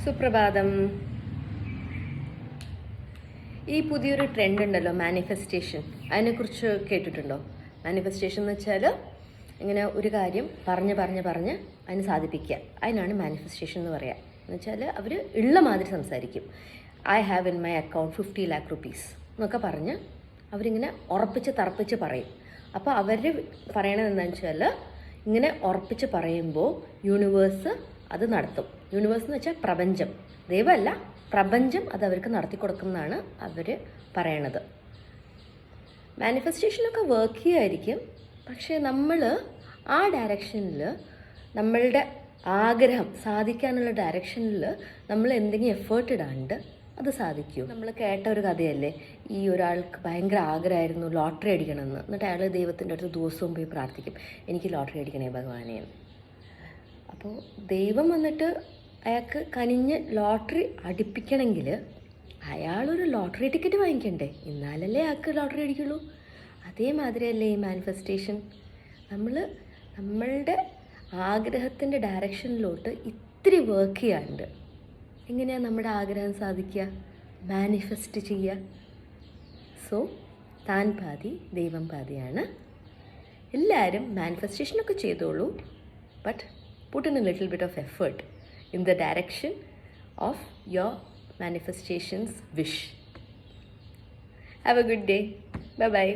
സുപ്രഭാതം. ഈ പുതിയൊരു ട്രെൻഡ് ഉണ്ടല്ലോ, മാനിഫെസ്റ്റേഷൻ. അതിനെക്കുറിച്ച് കേട്ടിട്ടുണ്ടോ? മാനിഫെസ്റ്റേഷൻ എന്ന് വെച്ചാൽ ഇങ്ങനെ ഒരു കാര്യം പറഞ്ഞ് അതിന് സാധിപ്പിക്കുക. അതിനാണ് മാനിഫെസ്റ്റേഷൻ എന്ന് പറയുക. എന്ന് വെച്ചാൽ അവർ ഉള്ള മാതിരി സംസാരിക്കും. I have in my account 50 lakh rupees എന്നൊക്കെ പറഞ്ഞ് അവരിങ്ങനെ തറപ്പിച്ച് പറയും. അപ്പോൾ അവർ പറയണത് എന്താണെന്ന് വെച്ചാൽ, ഇങ്ങനെ ഉറപ്പിച്ച് പറയുമ്പോൾ യൂണിവേഴ്സ് അത് നടത്തും. യൂണിവേഴ്സ് എന്ന് വെച്ചാൽ പ്രപഞ്ചം, ദൈവമല്ല, പ്രപഞ്ചം അത് അവർക്ക് നടത്തി കൊടുക്കുന്നതാണ് അവർ പറയണത്. മാനിഫെസ്റ്റേഷനൊക്കെ വർക്ക് ചെയ്യുമായിരിക്കും, പക്ഷേ നമ്മൾ ആ ഡയറക്ഷനിൽ, നമ്മളുടെ ആഗ്രഹം സാധിക്കാനുള്ള ഡയറക്ഷനിൽ നമ്മൾ എന്തെങ്കിലും എഫേർട്ട് ഇടാണ്ട് അത് സാധിക്കൂ. നമ്മൾ കേട്ട ഒരു കഥയല്ലേ, ഈ ഒരാൾക്ക് ഭയങ്കര ആഗ്രഹമായിരുന്നു ലോട്ടറി അടിക്കണമെന്ന്. എന്നിട്ട് അയാൾ ദൈവത്തിൻ്റെ അടുത്ത് ദിവസവും പോയി പ്രാർത്ഥിക്കും, എനിക്ക് ലോട്ടറി അടിക്കണേ ഭഗവാനെ. അപ്പോൾ ദൈവം വന്നിട്ട് അയാൾക്ക് കനിഞ്ഞ് ലോട്ടറി അടിപ്പിക്കണമെങ്കിൽ അയാളൊരു ലോട്ടറി ടിക്കറ്റ് വാങ്ങിക്കണ്ടേ, എന്നാലല്ലേ അയാൾക്ക് ലോട്ടറി അടിക്കുള്ളൂ. അതേമാതിരിയല്ലേ ഈ മാനിഫെസ്റ്റേഷൻ. നമ്മളുടെ ആഗ്രഹത്തിൻ്റെ ഡയറക്ഷനിലോട്ട് ഇത്തിരി വർക്ക് ചെയ്യാണ്ട് എങ്ങനെയാണ് നമ്മുടെ ആഗ്രഹം സാധിക്കുക, മാനിഫെസ്റ്റ് ചെയ്യുക. സോ താൻ പാതി ദൈവം പാതിയാണ്. എല്ലാവരും മാനിഫെസ്റ്റേഷനൊക്കെ ചെയ്തോളൂ, but put in a little bit of effort in the direction of your manifestation's wish. Have a good day. Bye bye.